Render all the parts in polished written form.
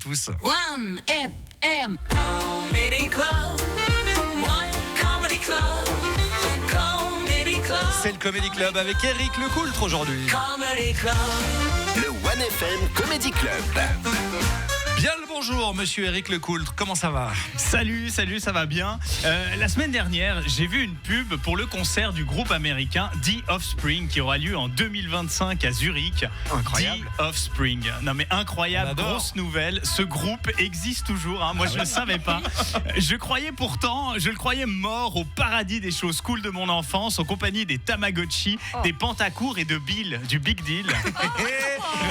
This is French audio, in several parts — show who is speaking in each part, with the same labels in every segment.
Speaker 1: tous.
Speaker 2: 1FM Comedy Club. Comedy Club. Comedy Club.
Speaker 1: C'est le Comedy Club avec Eric Lecoultre aujourd'hui.
Speaker 2: Comedy Club.
Speaker 3: Le 1FM Comedy Club.
Speaker 1: Bien le bonjour, monsieur Eric Lecoultre, comment ça va?
Speaker 4: Salut, ça va bien. La semaine dernière, j'ai vu une pub pour le concert du groupe américain The Offspring qui aura lieu en 2025 à Zurich.
Speaker 1: Incroyable.
Speaker 4: The Offspring. Non mais incroyable, grosse nouvelle. Ce groupe existe toujours. Hein. Moi, je ne le savais pas. Je le croyais mort au paradis des choses cool de mon enfance, en compagnie des Tamagotchi, des Pantacourt et de Bill, du Big Deal.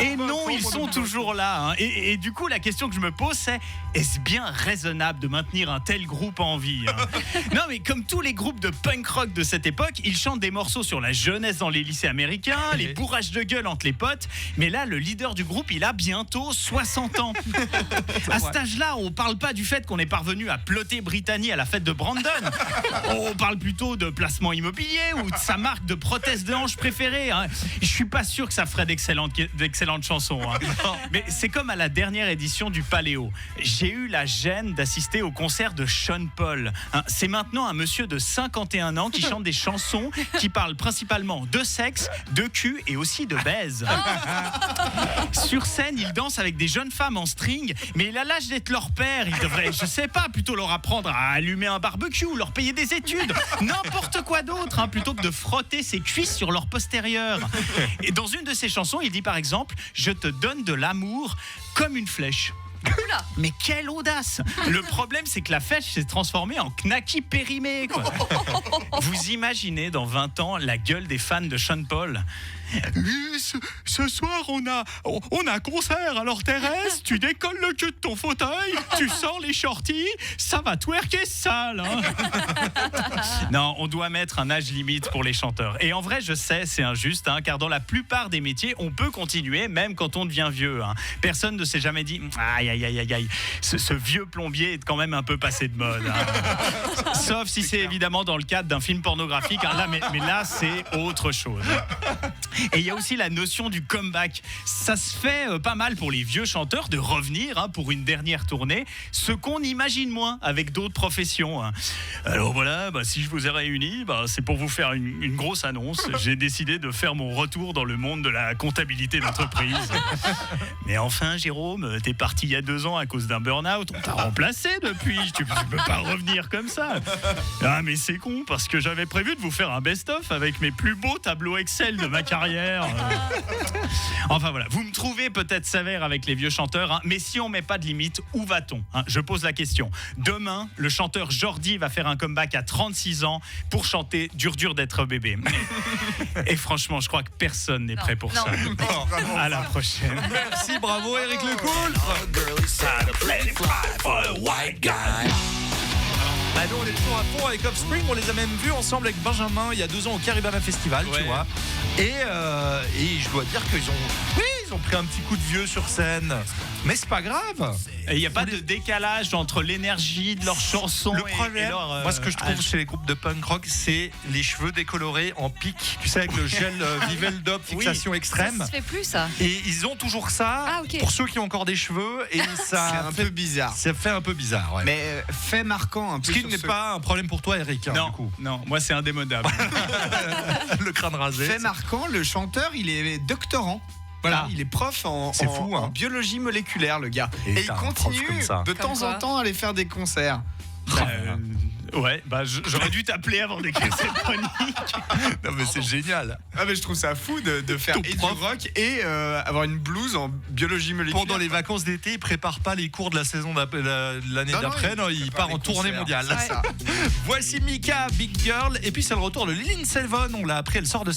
Speaker 4: Et non, ils sont toujours là. Hein. Et du coup, la question que je me pose, c'est est-ce bien raisonnable de maintenir un tel groupe en vie, hein? Non, mais comme tous les groupes de punk rock de cette époque, ils chantent des morceaux sur la jeunesse dans les lycées américains, les bourrages de gueule entre les potes. Mais là, le leader du groupe, il a bientôt 60 ans. À cet âge-là, on parle pas du fait qu'on est parvenu à ploter Brittany à la fête de Brandon. On parle plutôt de placement immobilier ou de sa marque de prothèse de hanche préférée. Hein. Je suis pas sûr que ça ferait d'excellentes chansons. Hein. Mais c'est comme à la dernière édition du Paléo. J'ai eu la gêne d'assister au concert de Sean Paul. Hein, c'est maintenant un monsieur de 51 ans qui chante des chansons qui parlent principalement de sexe, de cul et aussi de baise. Sur scène, il danse avec des jeunes femmes en string, mais il a l'âge d'être leur père. Il devrait, je sais pas, plutôt leur apprendre à allumer un barbecue, leur payer des études, n'importe quoi d'autre, hein, plutôt que de frotter ses cuisses sur leur postérieur. Et dans une de ses chansons, il dit par exemple « Je te donne de l'amour comme une flèche ». Mais quelle audace! Le problème, c'est que la flèche s'est transformée en knacky périmé, quoi. Vous imaginez dans 20 ans la gueule des fans de Sean Paul? Ce soir, on a concert, alors Thérèse, tu décolles le cul de ton fauteuil, tu sors les shorties, ça va twerker sale, hein. Non, on doit mettre un âge limite pour les chanteurs. Et en vrai, je sais, c'est injuste, hein, car dans la plupart des métiers, on peut continuer, même quand on devient vieux. Hein. Personne ne s'est jamais dit « Aïe, ce vieux plombier est quand même un peu passé de mode. Hein. » Sauf si c'est évidemment dans le cadre d'un film pornographique. Hein, là, mais là, c'est autre chose. Et il y a aussi la notion du comeback. Ça se fait pas mal pour les vieux chanteurs de revenir, hein, pour une dernière tournée, ce qu'on imagine moins avec d'autres professions. Hein. Alors voilà, si je vous ai réunis, c'est pour vous faire une grosse annonce. J'ai décidé de faire mon retour dans le monde de la comptabilité d'entreprise. Mais enfin, Jérôme, t'es parti il y a 2 ans à cause d'un burn-out. On t'a remplacé depuis. Tu peux pas revenir comme ça. Ah, mais c'est con, parce que j'avais prévu de vous faire un best-of avec mes plus beaux tableaux Excel de ma carrière. Enfin voilà, vous me trouvez peut-être sévère avec les vieux chanteurs, hein, mais si on met pas de limite, où va-t-on, hein? Je pose la question. Demain, le chanteur Jordi va faire un comeback à 36 ans pour chanter Dur d'être bébé. Et franchement, je crois que personne n'est prêt pour ça. À la prochaine.
Speaker 1: Merci, bravo Eric Lecoultre. Nous, on est toujours à fond avec Offspring, on les a même vus ensemble avec Benjamin il y a 2 ans au Caribana Festival, tu vois. Et je dois dire qu'ils ont pris un petit coup de vieux sur scène. Mais c'est pas grave.
Speaker 4: Il n'y a pas de décalage entre l'énergie de leurs chansons
Speaker 1: le problème,
Speaker 4: et leur...
Speaker 1: moi, ce que je trouve chez les groupes de punk rock, c'est les cheveux décolorés en pic. Tu sais, avec le gel Viveldop fixation extrême.
Speaker 5: Ça se fait plus, ça.
Speaker 1: Et ils ont toujours ça, pour ceux qui ont encore des cheveux. Et ça
Speaker 6: c'est un peu bizarre.
Speaker 1: Ça fait un peu bizarre, ouais.
Speaker 6: Mais fait marquant un peu.
Speaker 1: Ce qui n'est pas un problème pour toi, Eric.
Speaker 4: Non,
Speaker 1: du coup.
Speaker 4: non, moi c'est indémodable.
Speaker 1: Le crâne rasé.
Speaker 6: Fait marquant, le chanteur, il est doctorant. Voilà, il est prof en biologie moléculaire, le gars. Et il continue de temps en temps à aller faire des concerts.
Speaker 4: Ouais, j'aurais dû t'appeler avant d'écrire cette chronique.
Speaker 1: Non, mais c'est génial.
Speaker 6: Ah, mais je trouve ça fou de faire du rock et avoir une blouse en biologie moléculaire.
Speaker 1: Pendant les vacances d'été, il prépare pas les cours de la saison l'année d'après. Non, il part en tournée mondiale.
Speaker 6: Ça.
Speaker 1: Voici Mika, Big Girl. Et puis c'est le retour de Lindsey Vonn. On l'a appris, elle sort de